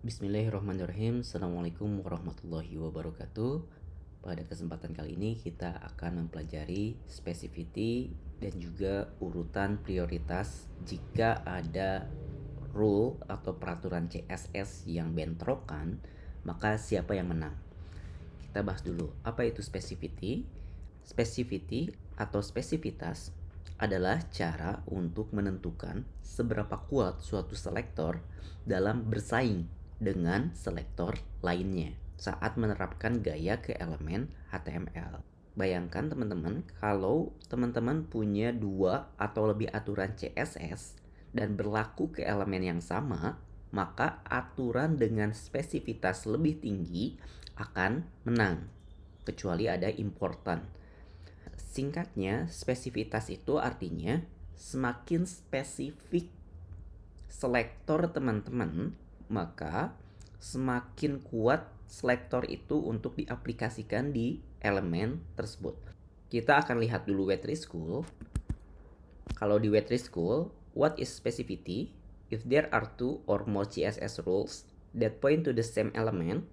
Bismillahirrahmanirrahim. Assalamualaikum warahmatullahi wabarakatuh. Pada kesempatan kali ini kita akan mempelajari specificity dan juga urutan prioritas jika ada rule atau peraturan CSS yang bentrokan, maka siapa yang menang. Kita bahas dulu, apa itu specificity? Specificity atau spesifitas adalah cara untuk menentukan seberapa kuat suatu selektor dalam bersaing dengan selektor lainnya saat menerapkan gaya ke elemen HTML. Bayangkan teman-teman, kalau teman-teman punya 2 atau lebih aturan CSS dan berlaku ke elemen yang sama, maka aturan dengan spesifitas lebih tinggi akan menang, kecuali ada important. Singkatnya, spesifitas itu artinya semakin spesifik selektor teman-teman, maka semakin kuat selektor itu untuk diaplikasikan di elemen tersebut. Kita akan lihat dulu Wet3School. Kalau di Wet3School, what is specificity? If there are 2 or more CSS rules that point to the same element,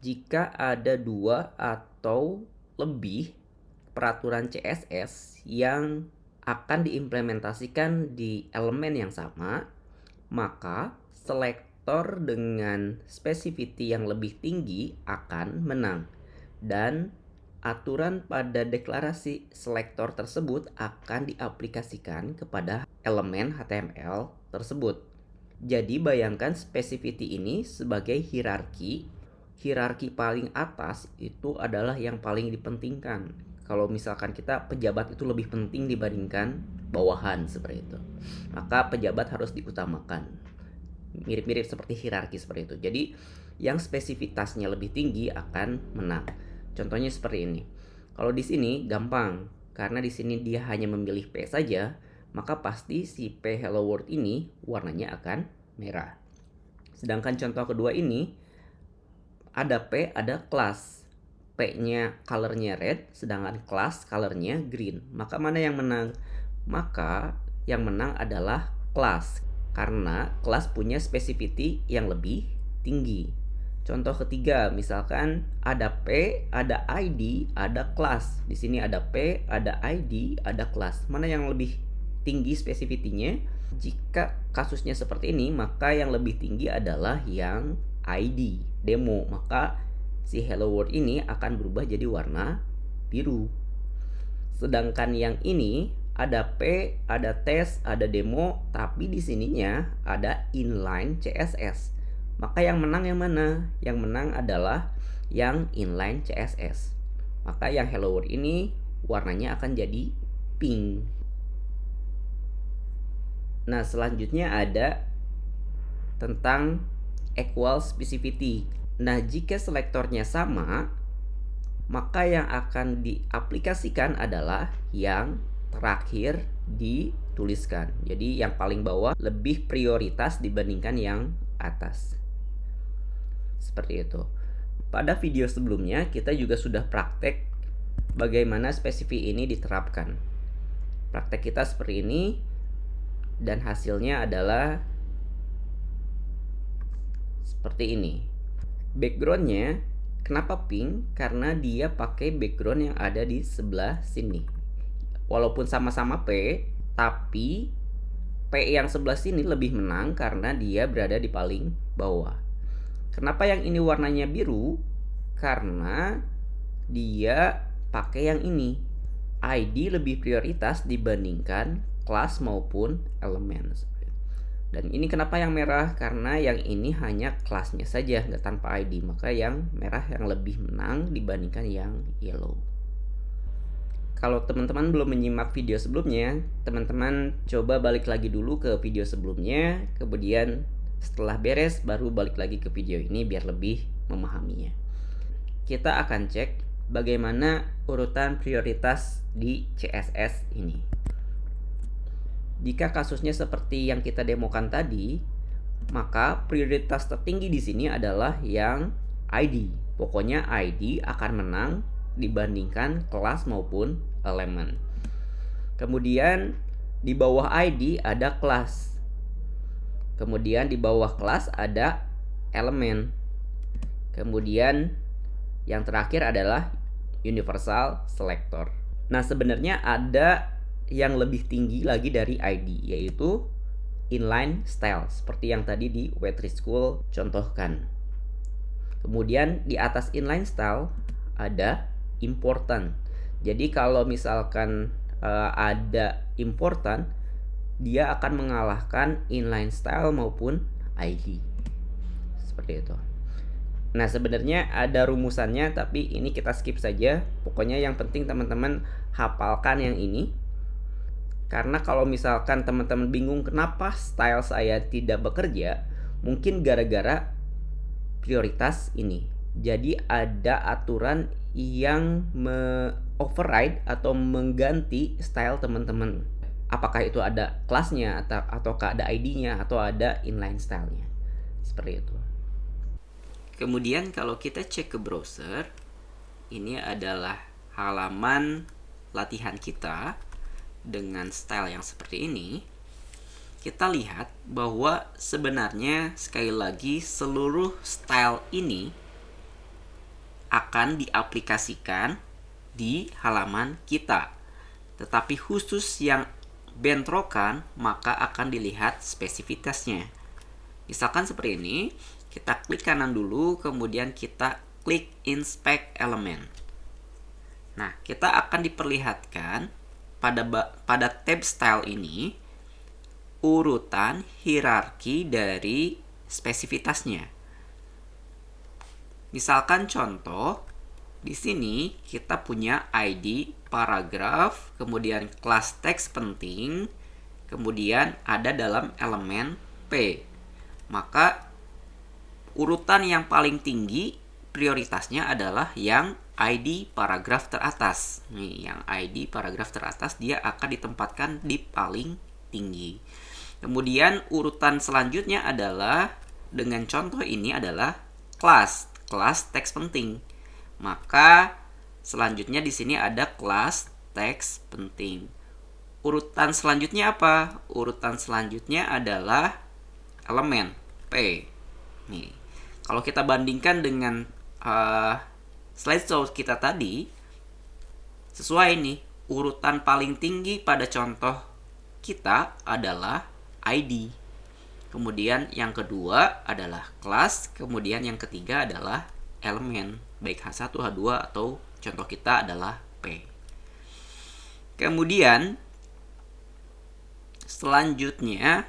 jika ada 2 atau lebih peraturan CSS yang akan diimplementasikan di elemen yang sama, maka selektor dengan specificity yang lebih tinggi akan menang. Dan aturan pada deklarasi selektor tersebut akan diaplikasikan kepada elemen HTML tersebut. Jadi bayangkan specificity ini sebagai hierarki. Hierarki paling atas itu adalah yang paling dipentingkan. Kalau misalkan kita pejabat itu lebih penting dibandingkan bawahan seperti itu, maka pejabat harus diutamakan. Mirip-mirip seperti hierarki seperti itu. Jadi yang spesifitasnya lebih tinggi akan menang. Contohnya seperti ini. Kalau di sini gampang, karena di sini dia hanya memilih P saja, maka pasti si P Hello World ini warnanya akan merah. Sedangkan contoh kedua ini ada P, ada class. P-nya colornya red, sedangkan class colornya green. Maka mana yang menang? Maka yang menang adalah class, karena class punya specificity yang lebih tinggi. Contoh ketiga, misalkan ada P, ada ID, ada class. Di sini ada P, ada ID, ada class. Mana yang lebih tinggi specificity-nya? Jika kasusnya seperti ini, maka yang lebih tinggi adalah yang ID, demo. Maka si Hello World ini akan berubah jadi warna biru. Sedangkan yang ini ada P, ada tes, ada demo, tapi di sininya ada inline CSS. Maka yang menang yang mana? Yang menang adalah yang inline CSS. Maka yang Hello World ini warnanya akan jadi pink. Nah, selanjutnya ada tentang equal specificity. Nah, jika selektornya sama, maka yang akan diaplikasikan adalah yang terakhir dituliskan. Jadi yang paling bawah lebih prioritas dibandingkan yang atas. Seperti itu. Pada video sebelumnya kita juga sudah praktek bagaimana spesifik ini diterapkan. Praktek kita seperti ini dan hasilnya adalah seperti ini. Backgroundnya kenapa pink? Karena dia pakai background yang ada di sebelah sini. Walaupun sama-sama P, tapi P yang sebelah sini lebih menang karena dia berada di paling bawah. Kenapa yang ini warnanya biru? Karena dia pakai yang ini. ID lebih prioritas dibandingkan kelas maupun elemen. Dan ini kenapa yang merah? Karena yang ini hanya kelasnya saja, nggak tanpa ID. Maka yang merah yang lebih menang dibandingkan yang yellow. Kalau teman-teman belum menyimak video sebelumnya, teman-teman coba balik lagi dulu ke video sebelumnya. Kemudian setelah beres baru balik lagi ke video ini biar lebih memahaminya. Kita akan cek bagaimana urutan prioritas di CSS ini. Jika kasusnya seperti yang kita demokan tadi, maka prioritas tertinggi di sini adalah yang ID. Pokoknya ID akan menang dibandingkan kelas maupun elemen. Kemudian di bawah ID ada kelas. Kemudian di bawah kelas ada elemen. Kemudian yang terakhir adalah universal selector. Nah, sebenarnya ada yang lebih tinggi lagi dari ID, yaitu inline style, seperti yang tadi di Wetry School contohkan. Kemudian di atas inline style ada important. Jadi kalau misalkan ada important, dia akan mengalahkan inline style maupun ID. Seperti itu. Nah, sebenarnya ada rumusannya, tapi ini kita skip saja. Pokoknya yang penting teman-teman hafalkan yang ini. Karena kalau misalkan teman-teman bingung kenapa style saya tidak bekerja, mungkin gara-gara prioritas ini. Jadi ada aturan yang override atau mengganti style teman-teman. Apakah itu ada kelasnya ataukah ada ID-nya atau ada inline style-nya. Seperti itu. Kemudian kalau kita cek ke browser, ini adalah halaman latihan kita dengan style yang seperti ini. Kita lihat bahwa sebenarnya sekali lagi seluruh style ini akan diaplikasikan di halaman kita. Tetapi khusus yang bentrokan maka akan dilihat spesifitasnya. Misalkan seperti ini, kita klik kanan dulu, kemudian kita klik inspect element. Nah, kita akan diperlihatkan pada tab style ini urutan hierarki dari spesifitasnya. Misalkan contoh, di sini kita punya ID, paragraf, kemudian kelas teks penting, kemudian ada dalam elemen P. Maka urutan yang paling tinggi prioritasnya adalah yang ID paragraf teratas. Nih, yang ID paragraf teratas dia akan ditempatkan di paling tinggi. Kemudian urutan selanjutnya adalah dengan contoh ini adalah kelas teks penting. Maka selanjutnya di sini ada kelas teks penting. Urutan selanjutnya apa? Urutan selanjutnya adalah elemen P. Nih, kalau kita bandingkan dengan slideshow kita tadi, sesuai nih, urutan paling tinggi pada contoh kita adalah ID. Kemudian yang kedua adalah kelas, kemudian yang ketiga adalah elemen, baik H1, H2 atau contoh kita adalah P. Kemudian selanjutnya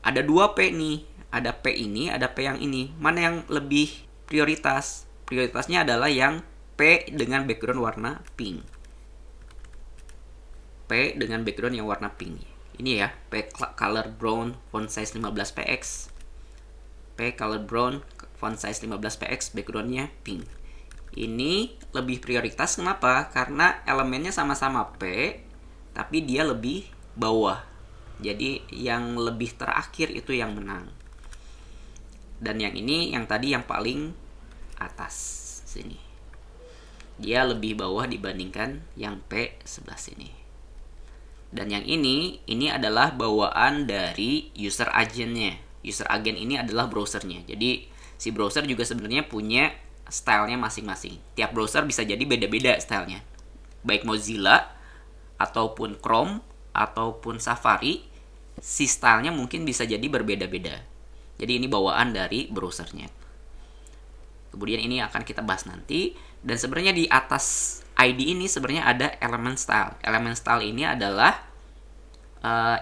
ada 2 P nih. Ada P ini, ada P yang ini. Mana yang lebih prioritas? Prioritasnya adalah yang P dengan background warna pink. P dengan background yang warna pink. Ini ya, P color brown font size 15px. P color brown font size 15px, backgroundnya pink. Ini lebih prioritas, kenapa? Karena elemennya sama-sama P, tapi dia lebih bawah. Jadi yang lebih terakhir itu yang menang. Dan yang ini, yang tadi yang paling atas sini. Dia lebih bawah dibandingkan yang P sebelah sini. Dan yang ini adalah bawaan dari user agentnya. User agent ini adalah browsernya. Jadi si browser juga sebenarnya punya stylenya masing-masing. Tiap browser bisa jadi beda-beda stylenya. Baik Mozilla, ataupun Chrome, ataupun Safari, si stylenya mungkin bisa jadi berbeda-beda. Jadi ini bawaan dari browsernya. Kemudian ini akan kita bahas nanti. Dan sebenarnya di atas ID ini sebenarnya ada elemen style. Elemen style ini adalah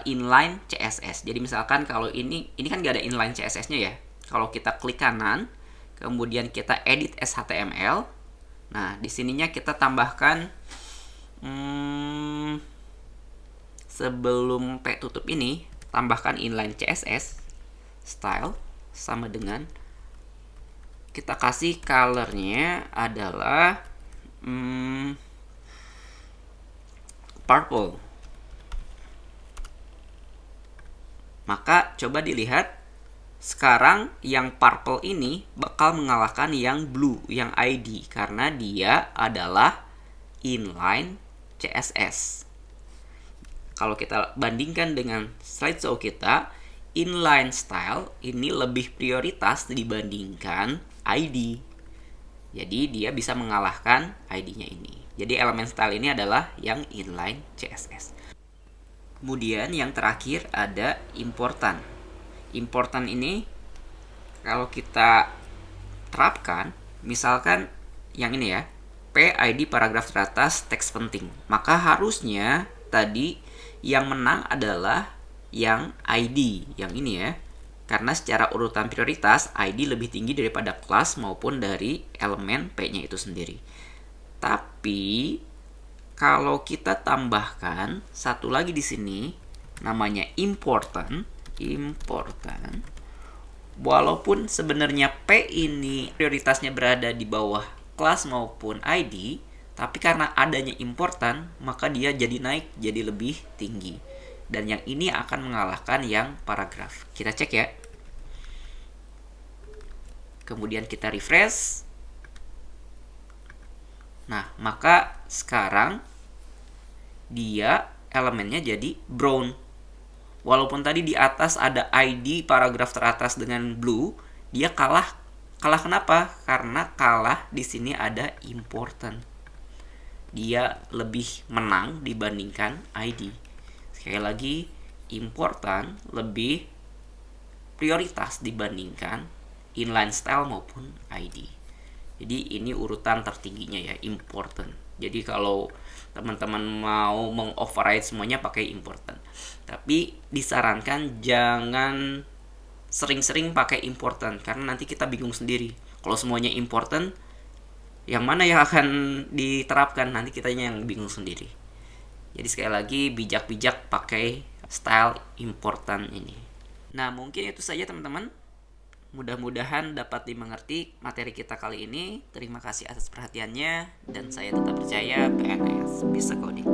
inline CSS. Jadi misalkan kalau ini kan gak ada inline CSS-nya ya. Kalau kita klik kanan, kemudian kita edit as HTML. Nah, di sininya kita tambahkan sebelum P tutup ini, tambahkan inline CSS style sama dengan kita kasih colornya adalah purple. Maka coba dilihat sekarang yang purple ini bakal mengalahkan yang blue, yang ID, karena dia adalah inline CSS. Kalau kita bandingkan dengan slideshow kita, inline style ini lebih prioritas dibandingkan ID. Jadi dia bisa mengalahkan ID-nya ini. Jadi elemen style ini adalah yang inline CSS. Kemudian yang terakhir ada important. Important ini kalau kita terapkan, misalkan yang ini ya, PID paragraf teratas teks penting. Maka harusnya tadi yang menang adalah yang ID, yang ini ya. Karena secara urutan prioritas, ID lebih tinggi daripada kelas maupun dari elemen P-nya itu sendiri. Tapi kalau kita tambahkan satu lagi di sini, namanya important, walaupun sebenarnya P ini prioritasnya berada di bawah kelas maupun ID, tapi karena adanya important, maka dia jadi naik, jadi lebih tinggi. Dan yang ini akan mengalahkan yang paragraf. Kita cek ya. Kemudian kita refresh. Nah, maka sekarang dia elemennya jadi brown. Walaupun tadi di atas ada ID paragraf teratas dengan blue, dia kalah. Kalah kenapa? Karena kalah di sini ada important. Dia lebih menang dibandingkan ID. Sekali lagi, important lebih prioritas dibandingkan inline style maupun ID. Jadi ini urutan tertingginya ya, important. Jadi kalau teman-teman mau mengoverride semuanya pakai important. Tapi disarankan jangan sering-sering pakai important karena nanti kita bingung sendiri. Kalau semuanya important, yang mana yang akan diterapkan, nanti kitanya yang bingung sendiri. Jadi sekali lagi bijak-bijak pakai style important ini. Nah, mungkin itu saja teman-teman. Mudah-mudahan dapat dimengerti materi kita kali ini. Terima kasih atas perhatiannya dan saya tetap percaya PNS bisa coding.